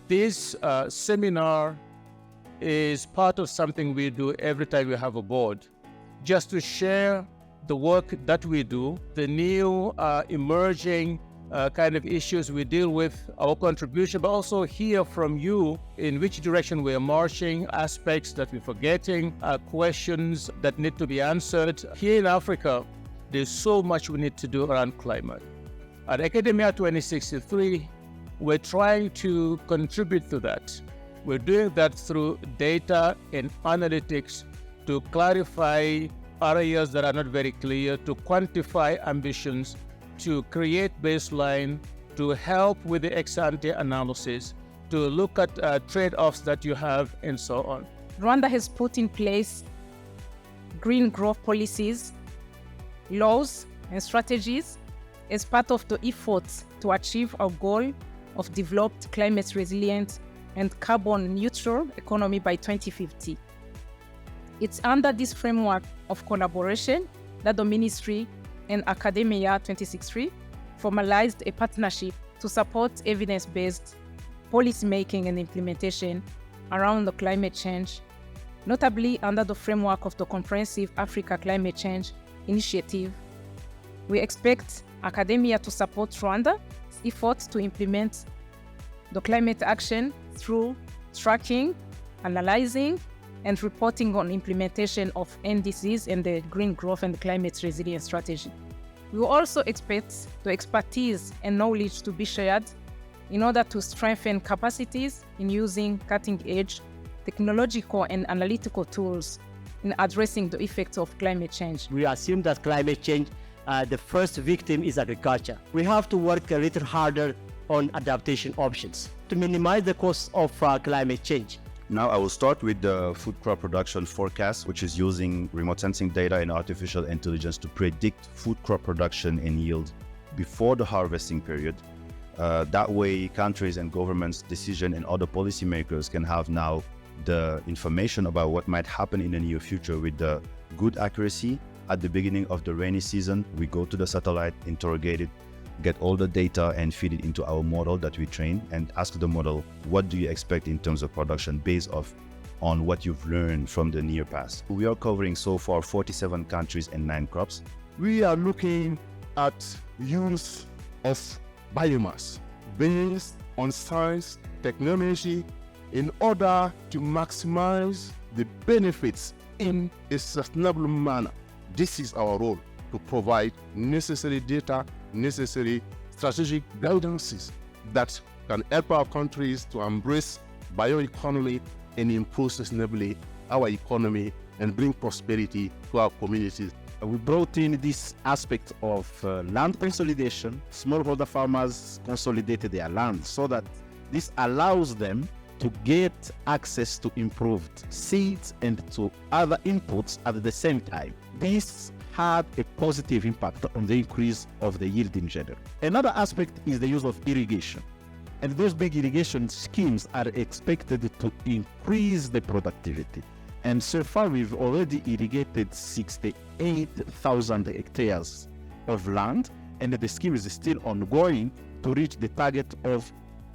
This seminar is part of something we do every time we have a board, just to share the work that we do, the new emerging kind of issues we deal with, our contribution, but also hear from you in which direction we're marching, aspects that we're forgetting, questions that need to be answered. Here in Africa, there's so much we need to do around climate. At AKADEMIYA2063, we're trying to contribute to that. We're doing that through data and analytics to clarify areas that are not very clear, to quantify ambitions, to create baseline, to help with the ex-ante analysis, to look at trade-offs that you have, and so on. Rwanda has put in place green growth policies, laws, and strategies as part of the efforts to achieve our goal of developed climate resilient and carbon neutral economy by 2050. It's under this framework of collaboration that the ministry and AKADEMIYA2063 formalized a partnership to support evidence-based policy making and implementation around the climate change, notably under the framework of the Comprehensive Africa Climate Change Initiative. We expect academia to support Rwanda's efforts to implement the climate action through tracking, analyzing, and reporting on implementation of NDCs and the Green Growth and Climate Resilience Strategy. We will also expect the expertise and knowledge to be shared in order to strengthen capacities in using cutting-edge technological and analytical tools in addressing the effects of climate change. We assume that climate change, the first victim is agriculture. We have to work a little harder on adaptation options to minimize the costs of climate change. Now I will start with the food crop production forecast, which is using remote sensing data and artificial intelligence to predict food crop production and yield before the harvesting period. That way, countries and governments' decision and other policymakers can have now the information about what might happen in the near future with the good accuracy. At the beginning of the rainy season, we go to the satellite, interrogate it, get all the data and feed it into our model that we train and ask the model, what do you expect in terms of production based on what you've learned from the near past. We are covering so far 47 countries and 9 crops. We are looking at use of biomass based on science, technology, in order to maximize the benefits in a sustainable manner. This is our role, to provide necessary data, necessary strategic guidances that can help our countries to embrace bioeconomy and improve sustainably our economy and bring prosperity to our communities. We brought in this aspect of land consolidation. Smallholder farmers consolidated their land so that this allows them to get access to improved seeds and to other inputs at the same time. This had a positive impact on the increase of the yield in general. Another aspect is the use of irrigation. And those big irrigation schemes are expected to increase the productivity. And so far, we've already irrigated 68,000 hectares of land, and the scheme is still ongoing to reach the target of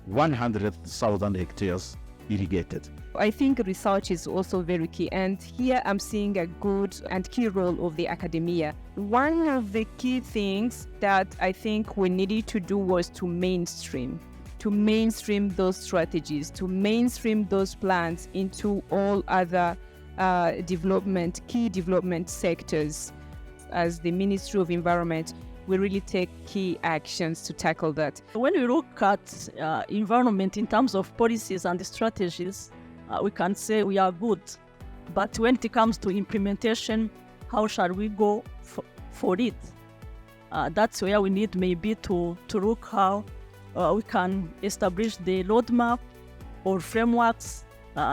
100,000 hectares irrigated. I think research is also very key, and here I'm seeing a good and key role of the academia. One of the key things that I think we needed to do was to mainstream those strategies, to mainstream those plans into all other key development sectors. As the Ministry of Environment, we really take key actions to tackle that. When we look at environment in terms of policies and strategies, we can say we are good. But when it comes to implementation, how shall we go for it? That's where we need maybe to look how we can establish the roadmap or frameworks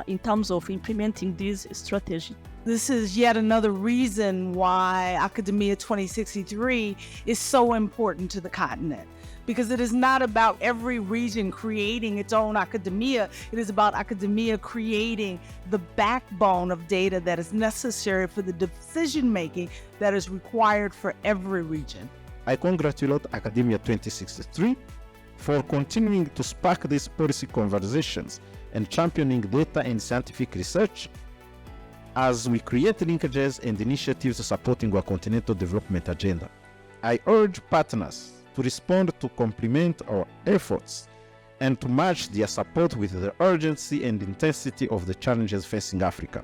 in terms of implementing these strategies. This is yet another reason why AKADEMIYA2063 is so important to the continent, because it is not about every region creating its own academia. It is about academia creating the backbone of data that is necessary for the decision-making that is required for every region. I congratulate AKADEMIYA2063 for continuing to spark these policy conversations and championing data and scientific research as we create linkages and initiatives supporting our continental development agenda. I urge partners to respond to complement our efforts and to match their support with the urgency and intensity of the challenges facing Africa.